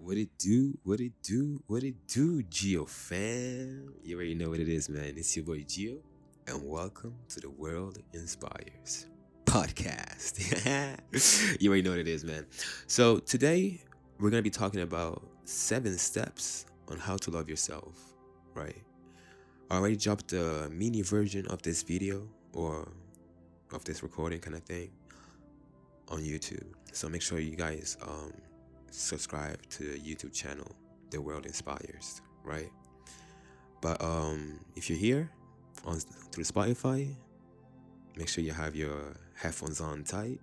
What it do? What it do? What it do, Geo fam? You already know what it is, man. It's your boy Geo, and welcome to the World Inspires podcast. You already know what it is, man. So today we're gonna be talking about 7 steps on how to love yourself. Right? I already dropped a mini version of this video or of this recording kind of thing on YouTube. So make sure you guys subscribe to the YouTube channel, The World Inspires, right? But if you're here on through Spotify, make sure you have your headphones on tight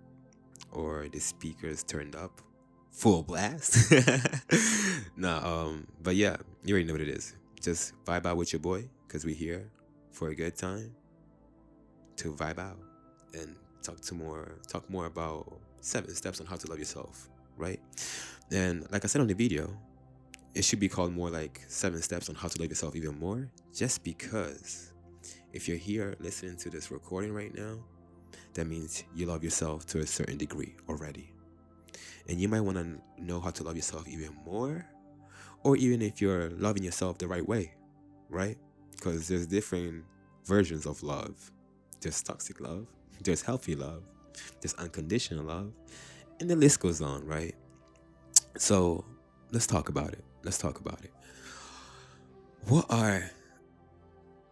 or the speakers turned up full blast. But yeah, you already know what it is. Just vibe out with your boy, because we're here for a good time to vibe out and talk more about 7 steps on how to love yourself, right? And like I said on the video, it should be called more like 7 steps on how to love yourself even more, just because if you're here listening to this recording right now, that means you love yourself to a certain degree already. And you might want to know how to love yourself even more, or even if you're loving yourself the right way, right? Because there's different versions of love. There's toxic love, there's healthy love, there's unconditional love, and the list goes on, right? So let's talk about it. What are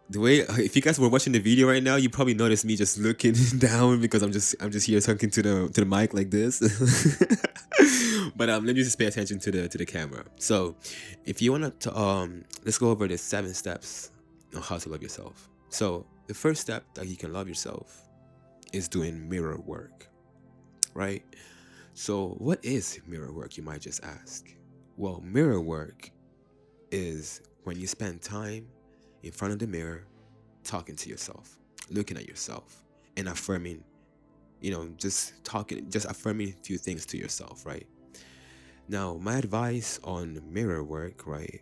the way? If you guys were watching the video right now, you probably noticed me just looking down because I'm just here talking to the mic like this. But let me just pay attention to the camera. So if you want to let's go over the 7 steps on how to love yourself. So the first step that you can love yourself is doing mirror work, right? So what is mirror work, you might just ask? Well, mirror work is when you spend time in front of the mirror talking to yourself, looking at yourself, and affirming, just affirming a few things to yourself, right? Now, my advice on mirror work, right?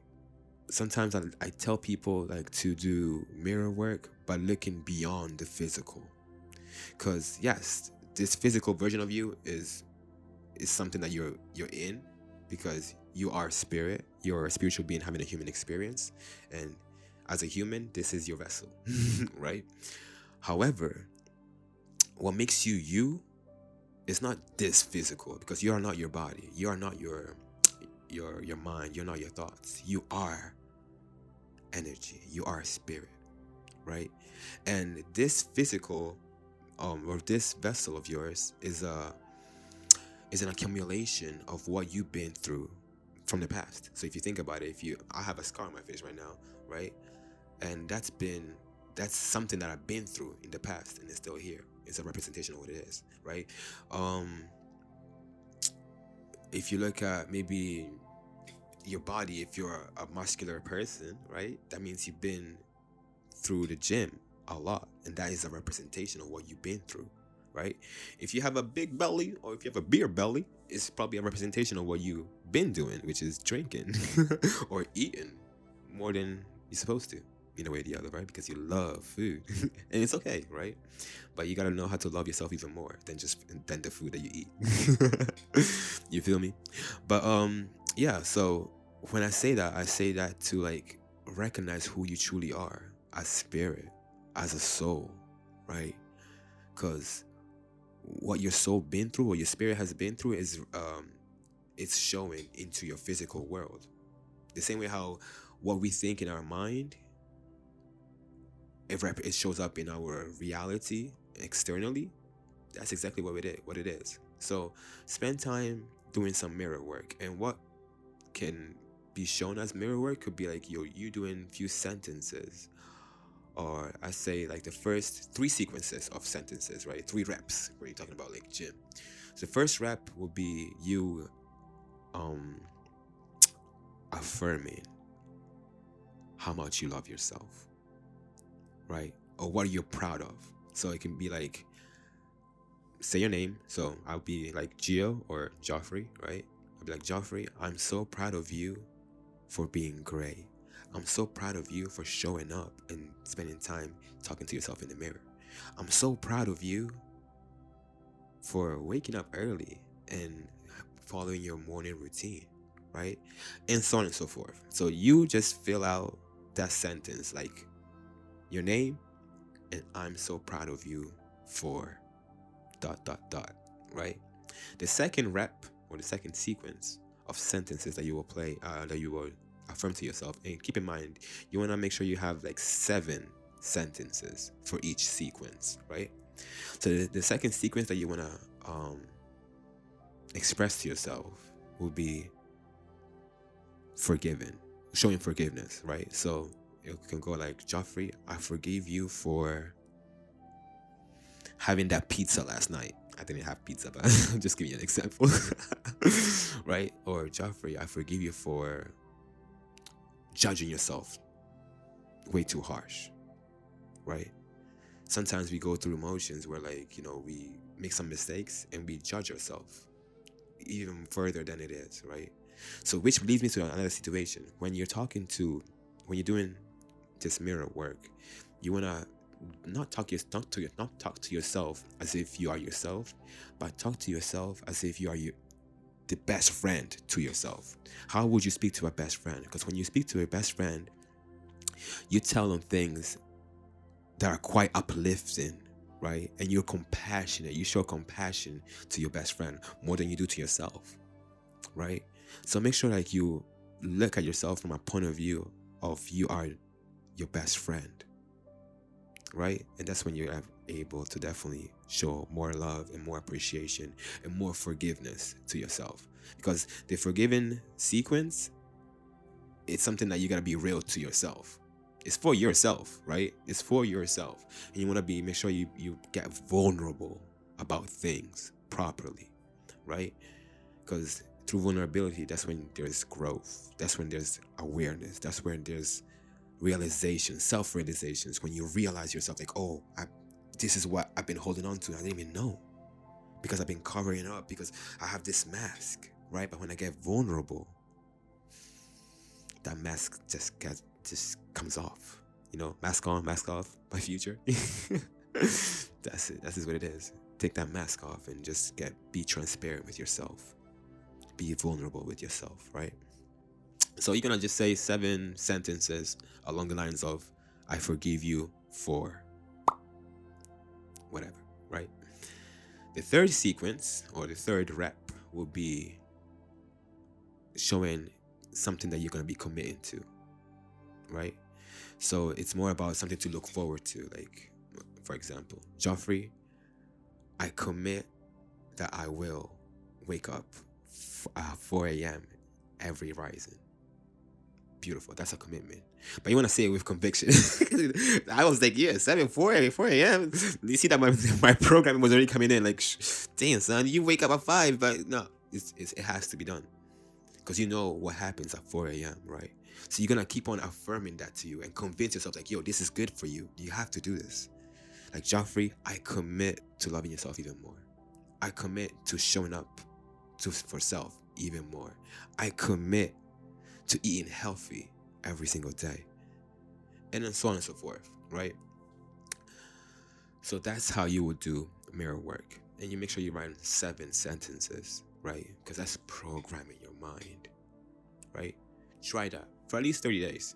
Sometimes I tell people like to do mirror work by looking beyond the physical. Because yes, this physical version of you is something that you're in, because you are spirit, you're a spiritual being having a human experience, and as a human, this is your vessel. Right? However, what makes you you is not this physical, because you are not your body, you are not your mind, you're not your thoughts, you are energy, you are spirit, right? And this physical or this vessel of yours is an accumulation of what you've been through from the past. So if you think about it, I have a scar on my face right now, right? And that's something that I've been through in the past, and it's still here. It's a representation of what it is, right? If you look at maybe your body, if you're a muscular person, right, that means you've been through the gym a lot, and that is a representation of what you've been through, right? If you have a big belly, or if you have a beer belly, it's probably a representation of what you've been doing, which is drinking or eating more than you're supposed to, in a way or the other, right? Because you love food. And it's okay, right? But you got to know how to love yourself even more than the food that you eat. You feel me? But yeah, so when I say that to like recognize who you truly are as spirit, as a soul, right? Because what your soul been through, what your spirit has been through, is it's showing into your physical world. The same way how what we think in our mind, it shows up in our reality externally. That's exactly what it is. So spend time doing some mirror work, and what can be shown as mirror work could be like you doing few sentences, or I say like the first 3 sequences of sentences, right? 3 reps, where you're talking about like gym. So the first rep will be you affirming how much you love yourself, right? Or what you're proud of. So it can be like, say your name. So I'll be like Gio or Joffrey, right? I'll be like, Joffrey, I'm so proud of you for being great. I'm so proud of you for showing up and spending time talking to yourself in the mirror. I'm so proud of you for waking up early and following your morning routine, right? And so on and so forth. So you just fill out that sentence like your name, and I'm so proud of you for ... right? The second rep, or the second sequence of sentences that you will that you will affirm to yourself, and keep in mind, you want to make sure you have like 7 sentences for each sequence, right? So the second sequence that you want to express to yourself will be forgiven, showing forgiveness, right? So it can go like, Joffrey, I forgive you for having that pizza last night. I didn't have pizza, but I'm just giving you an example. Right? Or, Joffrey, I forgive you for judging yourself way too harsh. Right? Sometimes we go through emotions where, like, we make some mistakes and we judge ourselves even further than it is, right? So which leads me to another situation. When you're doing this mirror work, you want to not talk to yourself as if you are yourself, but talk to yourself as if you are the best friend to yourself. How would you speak to a best friend? Because when you speak to a best friend, you tell them things that are quite uplifting, right? And you're compassionate. You show compassion to your best friend more than you do to yourself, right? So make sure like you look at yourself from a point of view of you are your best friend, right? And that's when you're able to definitely show more love and more appreciation and more forgiveness to yourself. Because the forgiven sequence, it's something that you gotta be real to yourself. It's for yourself, right? It's for yourself. And you wanna make sure you get vulnerable about things properly, right? Because through vulnerability, that's when there's growth. That's when there's awareness. That's when there's realization, self-realizations, when you realize yourself like, oh, this is what I've been holding on to. I didn't even know because I've been covering it up because I have this mask, right? But when I get vulnerable, that mask just comes off. Mask on, mask off, my future. That's it. That's just what it is. Take that mask off and just be transparent with yourself. Be vulnerable with yourself, right? So you're gonna just say 7 sentences along the lines of, I forgive you for whatever, right? The third sequence, or the third rep, will be showing something that you're gonna be committing to, right? So it's more about something to look forward to. Like, for example, Joffrey, I commit that I will wake up 4 a.m. every rising. Beautiful. That's a commitment. But you want to say it with conviction. I was like, yeah, 4 a.m. You see that my program was already coming in like, damn, son, you wake up at 5. But no, it has to be done. Because you know what happens at 4 a.m., right? So you're going to keep on affirming that to you and convince yourself like, yo, this is good for you. You have to do this. Like, Joffrey, I commit to loving yourself even more. I commit to showing up for self even more. I commit to eating healthy every single day, and then so on and so forth, right? So that's how you would do mirror work, and you make sure you write 7 sentences, right? Because that's programming your mind, right? Try that for at least 30 days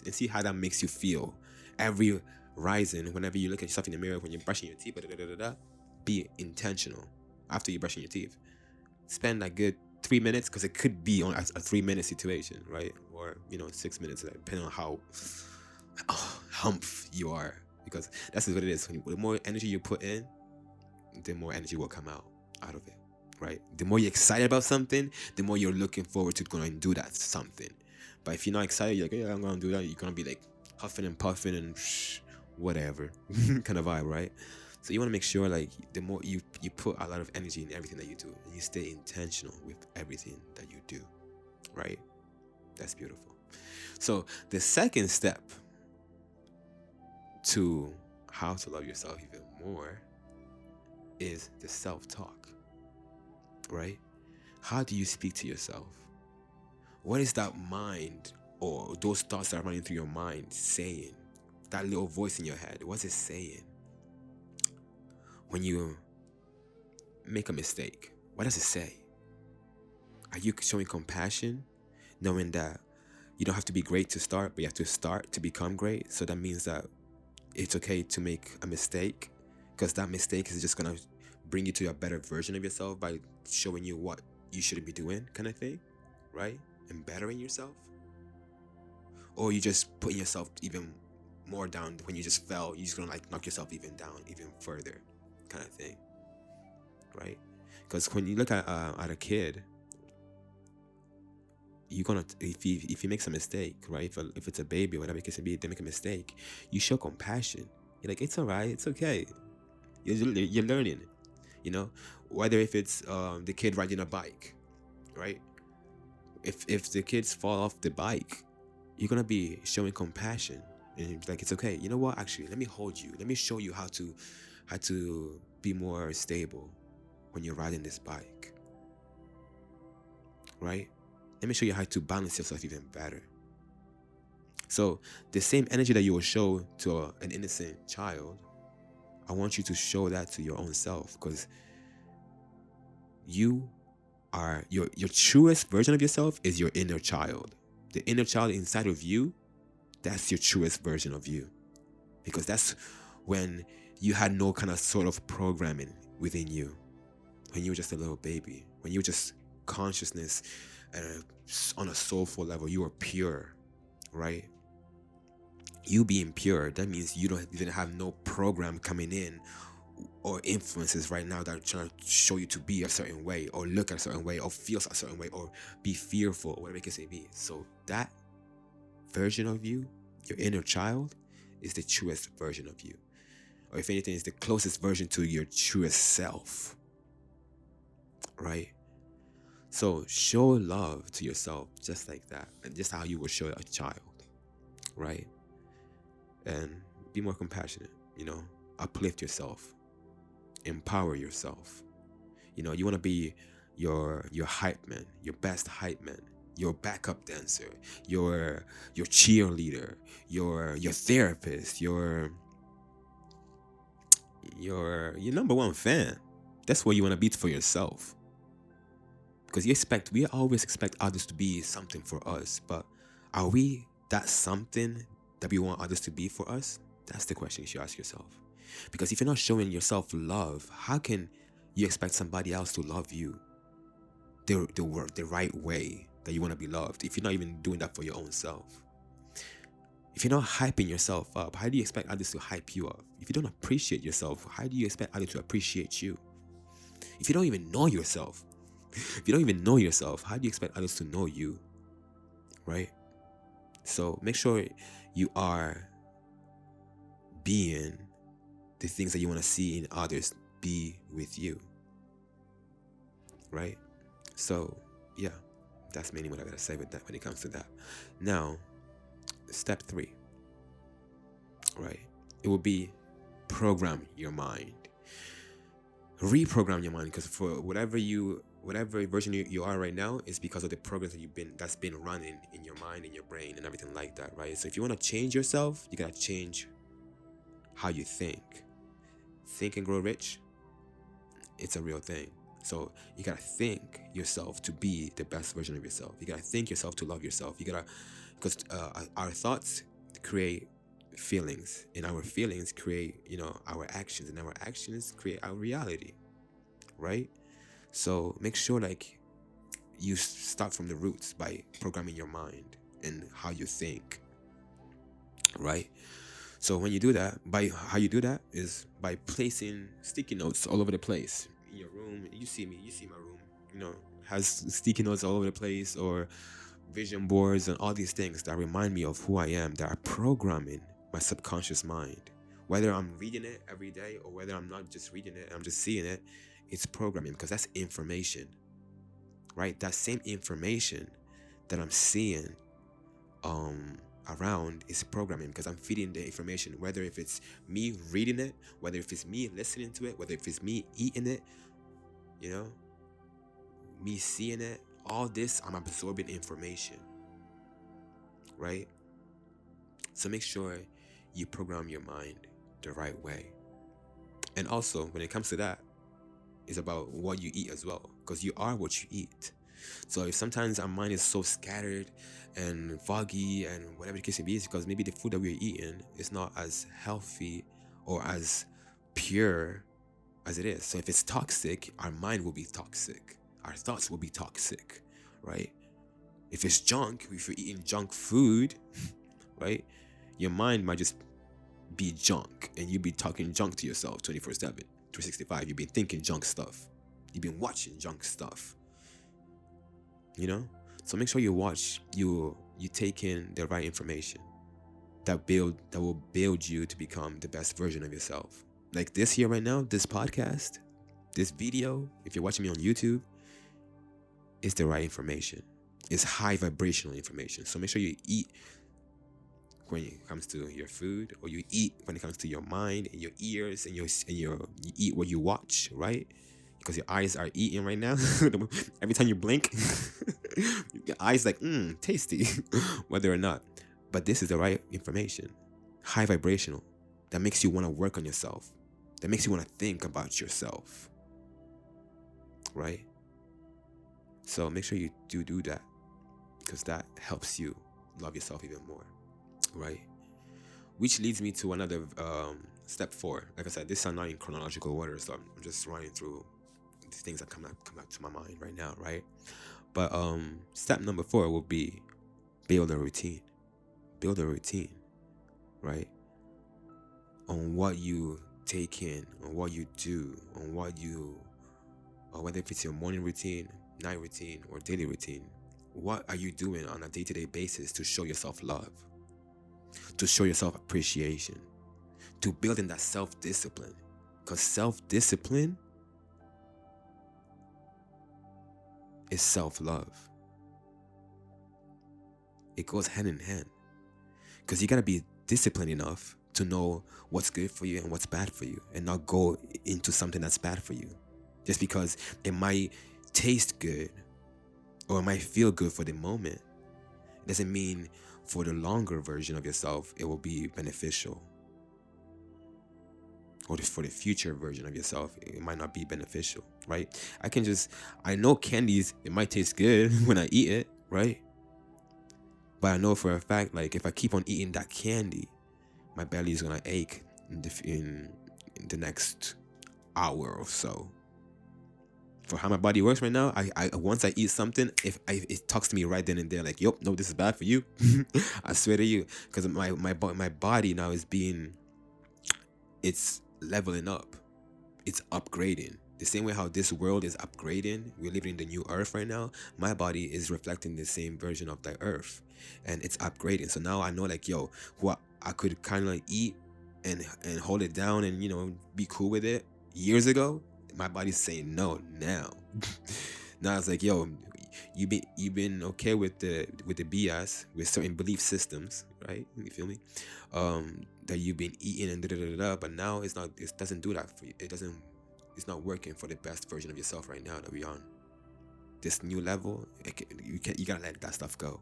and see how that makes you feel. Every rising, whenever you look at yourself in the mirror, when you're brushing your teeth, be intentional. After you're brushing your teeth, spend a good 3 minutes, because it could be on a 3-minute situation, right? Or 6 minutes, depending on how humph you are, because that's what it is. The more energy you put in, the more energy will come out of it, right? The more you're excited about something, the more you're looking forward to going and do that something. But if you're not excited, you're like, yeah, I'm gonna do that, you're gonna be like huffing and puffing and whatever kind of vibe, right? So you want to make sure like the more you put a lot of energy in everything that you do, and you stay intentional with everything that you do, right? That's beautiful. So the second step to how to love yourself even more is the self-talk, right? How do you speak to yourself? What is that mind or those thoughts that are running through your mind saying? That little voice in your head, what's it saying? When you make a mistake, what does it say? Are you showing compassion, knowing that you don't have to be great to start, but you have to start to become great? So that means that it's okay to make a mistake, because that mistake is just gonna bring you to a better version of yourself by showing you what you shouldn't be doing, kind of thing, right? And bettering yourself. Or you just putting yourself even more down. When you just fell, you're just gonna like knock yourself even down even further, kind of thing, right? Because when you look at a kid, you're gonna, if he makes a mistake, right? If it's a baby or whatever it can be, they make a mistake, you show compassion. You're like, it's all right, it's okay. You're learning, you know. Whether if it's the kid riding a bike, right? If the kids fall off the bike, you're gonna be showing compassion, and like, it's okay. You know what? Actually, let me hold you. Let me show you how to be more stable when you're riding this bike, right? Let me show you how to balance yourself even better. So the same energy that you will show to an innocent child, I want you to show that to your own self, because you are your truest version of yourself is your inner child. The inner child inside of you, that's your truest version of you, because that's when you had no kind of sort of programming within you, when you were just a little baby, when you were just consciousness on a soulful level. You were pure, right? You being pure, that means you didn't have no program coming in or influences right now that are trying to show you to be a certain way, or look at a certain way, or feel a certain way, or be fearful, or whatever it can be. So that version of you, your inner child, is the truest version of you, or if anything, is the closest version to your truest self, right? So show love to yourself just like that, and just how you would show a child, right? And be more compassionate, uplift yourself, empower yourself. You want to be your hype man, your best hype man, your backup dancer, your cheerleader, your therapist, your number one fan. That's what you want to be for yourself. Because we always expect others to be something for us, but are we that something that we want others to be for us? That's the question you should ask yourself. Because if you're not showing yourself love, how can you expect somebody else to love you the right way that you want to be loved, if you're not even doing that for your own self? If you're not hyping yourself up, how do you expect others to hype you up? If you don't appreciate yourself, how do you expect others to appreciate you? If you don't even know yourself, how do you expect others to know you? Right? So make sure you are being the things that you want to see in others be with you. Right? So, yeah, that's mainly what I gotta say with that when it comes to that. Now, step 3, right? It will be program your mind. Reprogram your mind, because for whatever version you are right now is because of the programs that's been running in your mind, in your brain, and everything like that, right? So if you want to change yourself, you gotta change how you think. Think and Grow Rich, it's a real thing. So you gotta think yourself to be the best version of yourself. You gotta think yourself to love yourself. Because our thoughts create feelings, and our feelings create, our actions, and our actions create our reality, right? So make sure you start from the roots by programming your mind and how you think, right? So when you do that, how you do that is by placing sticky notes all over the place in your room. You see my room, has sticky notes all over the place, or vision boards, and all these things that remind me of who I am, that are programming my subconscious mind. Whether I'm reading it every day, or whether I'm not just reading it, I'm just seeing it, it's programming, because that's information, right? That same information that I'm seeing around is programming, because I'm feeding the information, whether if it's me reading it, whether if it's me listening to it, whether if it's me eating it, me seeing it. All this, I'm absorbing information, right? So make sure you program your mind the right way. And also, when it comes to that, it's about what you eat as well, because you are what you eat. So if sometimes our mind is so scattered and foggy and whatever the case may be, it's because maybe the food that we're eating is not as healthy or as pure as it is. So if it's toxic, our mind will be toxic. Our thoughts will be toxic, right? If it's junk, if you're eating junk food, right, your mind might just be junk, and you'll be talking junk to yourself 24/7, 365. You've been thinking junk stuff. You've been watching junk stuff. You know? So make sure you take in the right information that will build you to become the best version of yourself. Like this here right now, this podcast, this video, if you're watching me on YouTube, is the right information. It's high vibrational information. So make sure you eat when it comes to your food, or you eat when it comes to your mind and your ears and you eat what you watch, right? Because your eyes are eating right now. Every time you blink, your eyes like, tasty, whether or not. But this is the right information, high vibrational, that makes you want to work on yourself, that makes you want to think about yourself, right? So make sure you do that, because that helps you love yourself even more, right? Which leads me to another step 4. Like I said, this is not in chronological order, so I'm just running through these things that come up to my mind right now, right? But step number 4 will be build a routine. Build a routine, right? On what you take in, on what you do, on or whether if it's your morning routine, night routine, or daily routine. What are you doing on a day-to-day basis to show yourself love, to show yourself appreciation, to build in that self-discipline? Because self-discipline is self-love. It goes hand in hand. Because you got to be disciplined enough to know what's good for you and what's bad for you, and not go into something that's bad for you just because it might taste good or it might feel good for the moment. It doesn't mean for the longer version of yourself it will be beneficial, or for the future version of yourself it might not be beneficial, right? I know candies, it might taste good when I eat it, right? But I know for a fact, like, if I keep on eating that candy, my belly is gonna ache in the next hour or so. For how my body works right now, I once I eat something, it talks to me right then and there, like, yup, no, this is bad for you. I swear to you, because my body now it's leveling up, it's upgrading. The same way how this world is upgrading, we're living in the new earth right now. My body is reflecting the same version of the earth, and it's upgrading. So now I know, like, yo, what I could kind of eat and hold it down and, be cool with it years ago, my body's saying no now. Now it's like, yo, you've been okay with the BS, with certain belief systems, right? You feel me? That you've been eating and but now it doesn't do that for you. It's not working for the best version of yourself right now that we're on. This new level, you gotta let that stuff go.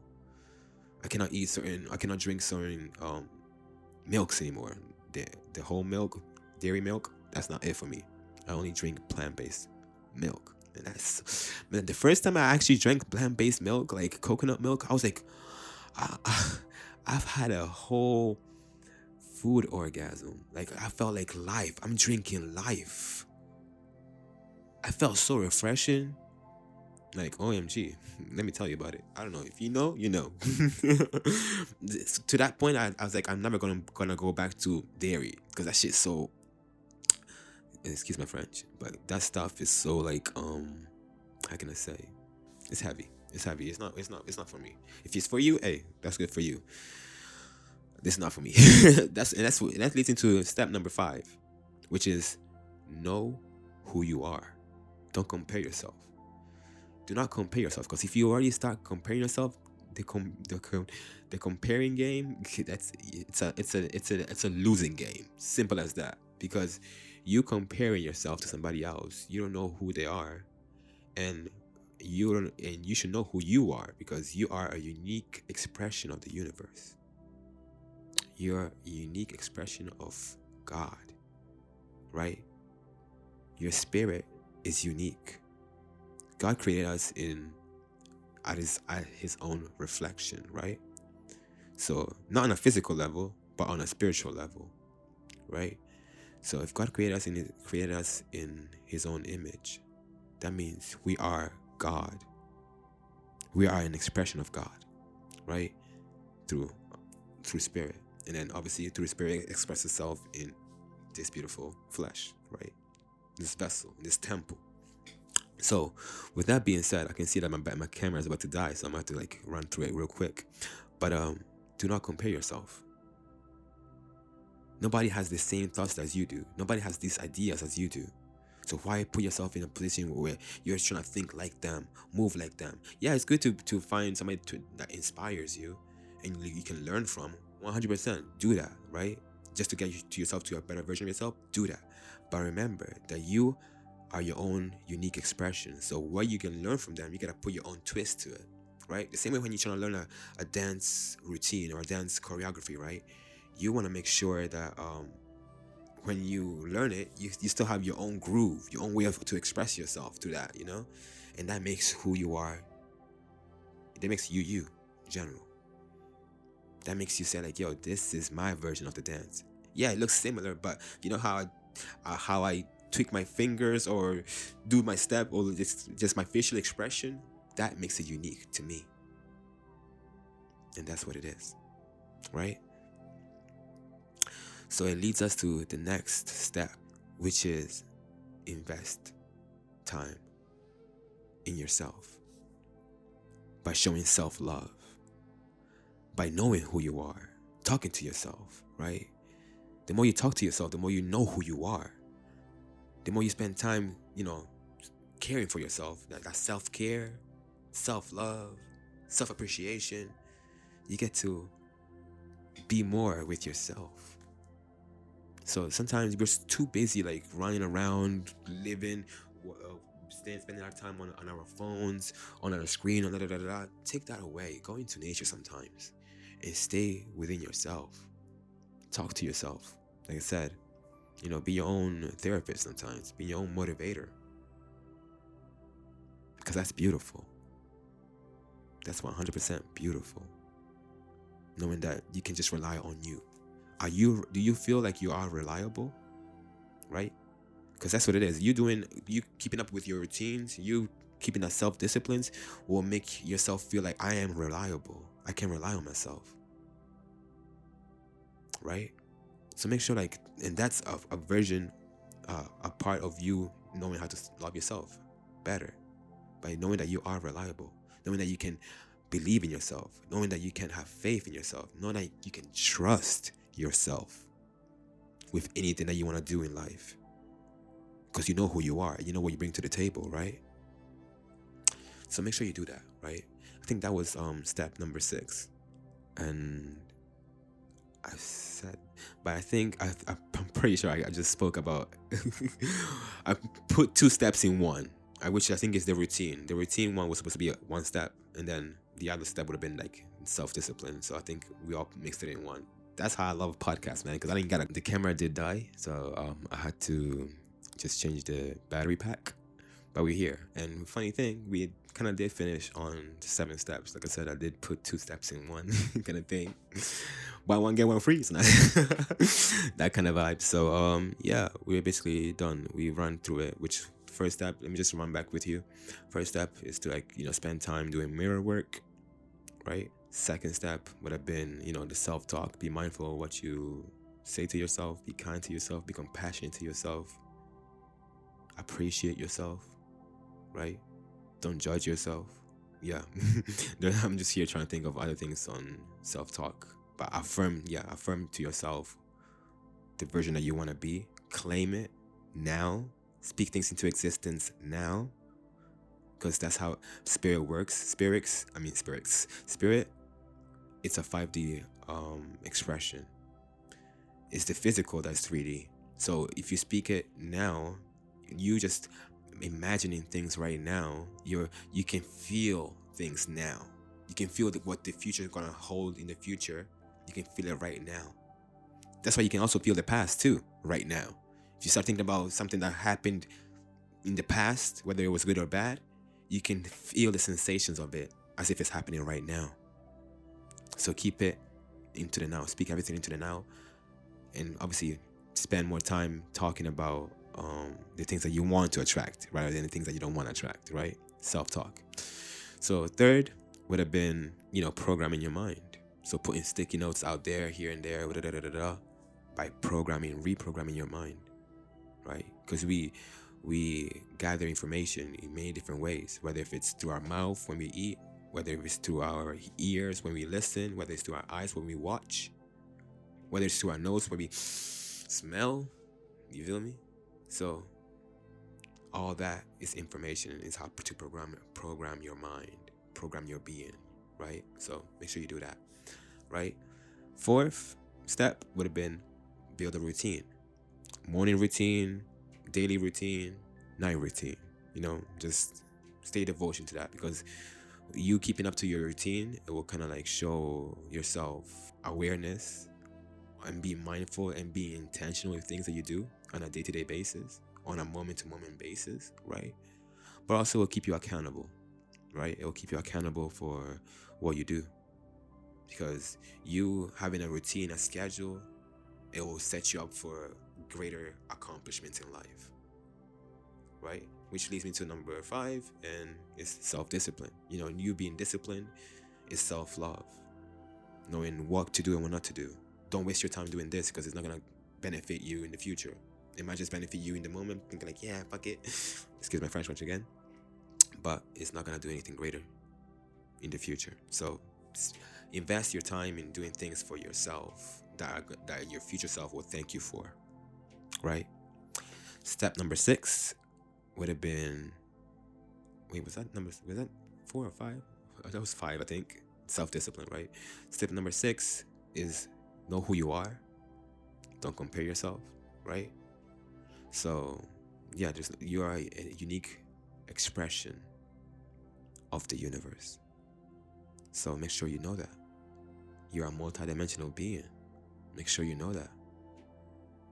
I cannot drink certain milks anymore. The whole milk, dairy milk, that's not it for me. I only drink plant-based milk. And man, the first time I actually drank plant-based milk, like coconut milk, I was like, I've had a whole food orgasm. Like, I felt like life. I'm drinking life. I felt so refreshing. Like, OMG, let me tell you about it. I don't know. If you know, you know. To that point, I was like, I'm never gonna go back to dairy, because that shit's so, excuse my French, but that stuff is so, like, how can I say? It's heavy. It's heavy. It's not for me. If it's for you, hey, that's good for you. This is not for me. that leads into step number 5, which is know who you are. Don't compare yourself. Do not compare yourself, because if you already start comparing yourself, the comparing game, it's a losing game. Simple as that. Because you comparing yourself to somebody else, you don't know who they are, and you should know who you are, because you are a unique expression of the universe. You're a unique expression of God, right? Your spirit is unique. God created us in at his own reflection, right? So not on a physical level, but on a spiritual level, right? So if God created us in his own image, that means we are God. We are an expression of God, right? Through spirit. And then obviously through spirit express itself in this beautiful flesh, right? This vessel, this temple. So with that being said, I can see that my camera is about to die, so I'm going to have to run through it real quick. But do not compare yourself. Nobody has the same thoughts as you do. Nobody has these ideas as you do. So why put yourself in a position where you're trying to think like them, move like them? Yeah, it's good to find somebody that inspires you and you can learn from. 100% do that, right? Just to get you to yourself to a better version of yourself, do that. But remember that you are your own unique expression. So what you can learn from them, you gotta put your own twist to it, right? The same way when you're trying to learn a dance routine or a dance choreography, right? You want to make sure that when you learn it, you still have your own groove, your own way to express yourself through that, and that makes who you are. That makes you in general. That makes you say like, yo, this is my version of the dance. Yeah, it looks similar, but you know how I tweak my fingers or do my step or just my facial expression, that makes it unique to me. And that's what it is, right? So it leads us to the next step, which is invest time in yourself by showing self-love, by knowing who you are, talking to yourself, right? The more you talk to yourself, the more you know who you are. The more you spend time, caring for yourself, that self-care, self-love, self-appreciation, you get to be more with yourself. So sometimes we're too busy running around, living, spending our time on our phones, on our screen, Take that away. Go into nature sometimes and stay within yourself. Talk to yourself. Like I said, be your own therapist sometimes. Be your own motivator. Because that's beautiful. That's 100% beautiful. Knowing that you can just rely on you. Do you feel like you are reliable? Right? Because that's what it is. You keeping up with your routines, you keeping that self-disciplines will make yourself feel like I am reliable. I can rely on myself. Right? So make sure and that's a version, a part of you knowing how to love yourself better. By knowing that you are reliable. Knowing that you can believe in yourself. Knowing that you can have faith in yourself. Knowing that you can trust yourself with anything that you want to do in life, because you know who you are, you know what you bring to the table, right? So make sure you do that, right? I think that was step number 6, and I said, but I think I'm pretty sure I just spoke about I put 2 steps in one, which I think is the routine. The routine one was supposed to be 1 step, and then the other step would have been self-discipline. So I think we all mixed it in one. That's how I love podcasts, man, because I didn't get the camera did die, so I had to just change the battery pack. But we're here, and funny thing, we kind of did finish on 7 steps. Like I said, I did put 2 steps in one kind of thing. Buy one get one free, so that kind of vibe. So yeah, we're basically done. We run through it. Which first step? Let me just run back with you. First step is to spend time doing mirror work, right? Second step would have been, the self-talk. Be mindful of what you say to yourself. Be kind to yourself. Be compassionate to yourself. Appreciate yourself, right? Don't judge yourself. Yeah. I'm just here trying to think of other things on self-talk. But affirm to yourself the version that you want to be. Claim it now. Speak things into existence now. Because that's how spirit works. Spirit, it's a 5D expression. It's the physical that's 3D. So if you speak it now, you just imagining things right now. You can feel things now. You can feel what the future is gonna hold in the future. You can feel it right now. That's why you can also feel the past too, right now. If you start thinking about something that happened in the past, whether it was good or bad, you can feel the sensations of it as if it's happening right now. So keep it into the now. Speak everything into the now. And obviously spend more time talking about the things that you want to attract rather than the things that you don't want to attract, right? Self-talk. So third would have been, programming your mind. So putting sticky notes out there, here and there, by reprogramming your mind, right? Because we gather information in many different ways, whether if it's through our mouth when we eat, whether it's through our ears when we listen, whether it's through our eyes when we watch, whether it's through our nose when we smell. You feel me? So all that is information, is how to program your mind, program your being, right? So make sure you do that, right? Fourth step would have been build a routine. Morning routine, daily routine, night routine. Just stay devotion to that, because you keeping up to your routine, it will kind of like show yourself awareness and be mindful and be intentional with things that you do on a day-to-day basis, on a moment-to-moment basis, right? But also it will keep you accountable, right? It will keep you accountable for what you do, because you having a routine, a schedule, it will set you up for greater accomplishments in life, right? Which leads me to number 5, and it's self-discipline. You being disciplined is self-love, knowing what to do and what not to do. Don't waste your time doing this, because it's not going to benefit you in the future. It might just benefit you in the moment, thinking like, yeah, fuck it. Excuse my French once again. But it's not going to do anything greater in the future. So invest your time in doing things for yourself that your future self will thank you for, right? Step number 6 would have been, was that 4 or 5? That was 5, I think. Self-discipline, right? Step number 6 is know who you are. Don't compare yourself, right? So yeah, you are a unique expression of the universe. So make sure you know that. You're a multidimensional being. Make sure you know that.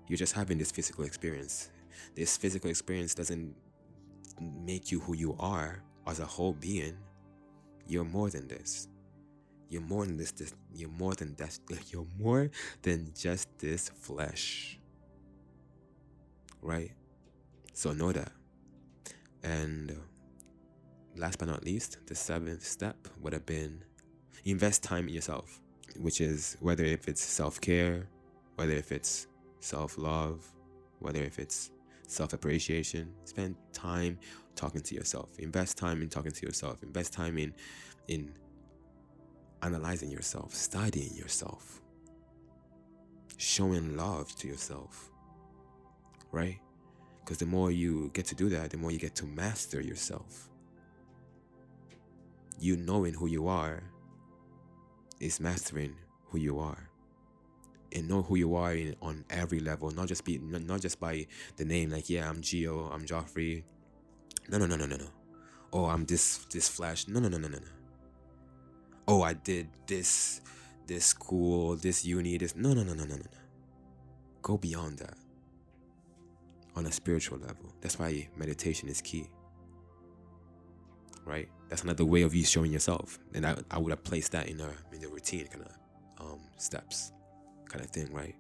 You're just having this physical experience. This physical experience doesn't make you who you are as a whole being. You're more than this. You're more than this. You're more than that. You're more than just this flesh, right? So know that. And last but not least, the 7th step would have been invest time in yourself, which is whether if it's self-care, whether if it's self-love, whether if it's self-appreciation. Spend time talking to yourself. Invest time in talking to yourself. Invest time in analyzing yourself, studying yourself, showing love to yourself, right? Because the more you get to do that, the more you get to master yourself. You knowing who you are is mastering who you are. And know who you are on every level, not just by the name, like, yeah, I'm Gio, I'm Joffrey. No. Oh, I'm this Flash. No. Oh, I did this school, this uni, this. No. Go beyond that on a spiritual level. That's why meditation is key, right? That's another way of you showing yourself. And I would have placed that in the routine kind of steps kind of thing, right?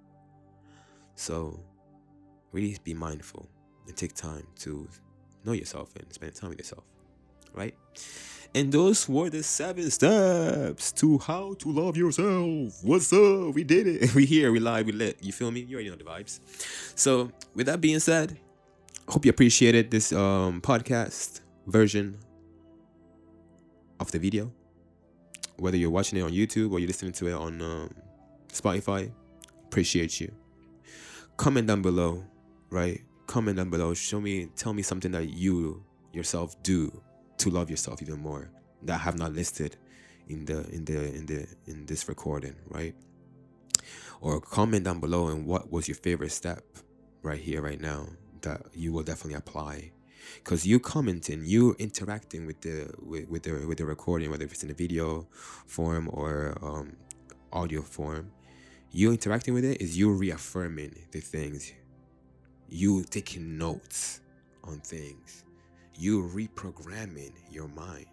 So really be mindful and take time to know yourself and spend time with yourself, right? And those were the 7 steps to how to love yourself. What's up? We did it. We here, we live, we lit. You feel me? You already know the vibes. So with that being said, I hope you appreciated this podcast version of the video. Whether you're watching it on YouTube or you're listening to it on Spotify, appreciate you. Comment down below, right? Comment down below. Tell me something that you yourself do to love yourself even more that I have not listed in this recording, right? Or comment down below and what was your favorite step right here, right now, that you will definitely apply. Because you commenting, you interacting with the recording, whether it's in a video form or audio form, you interacting with it is you reaffirming the things, you taking notes on things, you reprogramming your mind.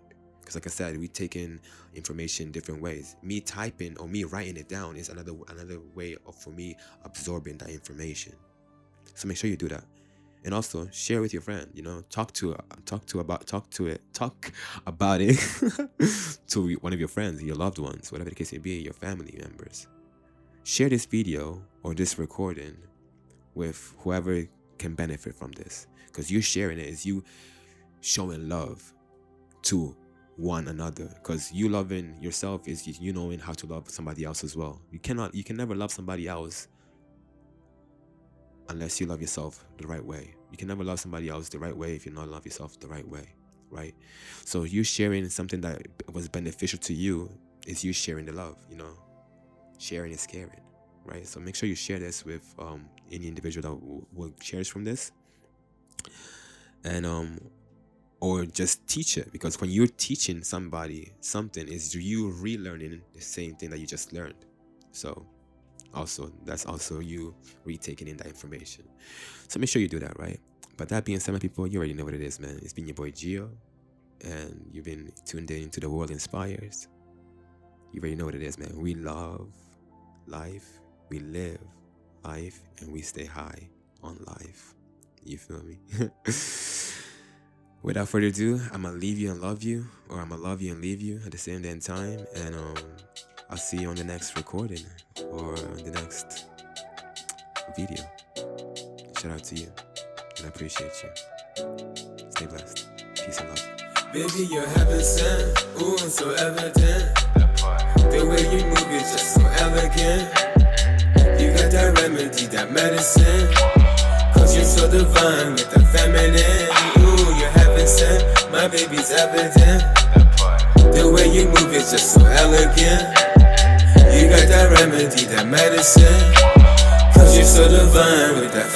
Because like I said, we take in information different ways. Me typing or me writing it down is another way for me absorbing that information. So make sure you do that. And also share with your friend, talk about it to one of your friends, your loved ones, whatever the case may be, your family members. Share this video or this recording with whoever can benefit from this, because you sharing it is you showing love to one another, because you loving yourself is you knowing how to love somebody else as well. You can never love somebody else unless you love yourself the right way. You can never love somebody else the right way if you not love yourself the right way, right? So you sharing something that was beneficial to you is you sharing the love, Sharing is caring, right? So make sure you share this with any individual that will share from this. And or just teach it, because when you're teaching somebody something, is you relearning the same thing that you just learned. So that's also you retaking in that information. So make sure you do that, right? But that being said, my people, you already know what it is, man. It's been your boy Gio, and you've been tuned in to The World Inspires. You already know what it is, man. We love life, we live life, and we stay high on life. You feel me? Without further ado, I'm gonna leave you and love you, or I'm gonna love you and leave you at the same damn time. And I'll see you on the next recording or the next video. Shout out to you, and I appreciate you. Stay blessed. Peace and love. Baby, you're heaven sent. Ooh, I'm so evident. The way you move is just so elegant. You got that remedy, that medicine. Cause you're so divine with the feminine. Ooh, you're heaven sent. My baby's evident. The way you move is just so elegant. You got that remedy, that medicine. Cause you're so divine with that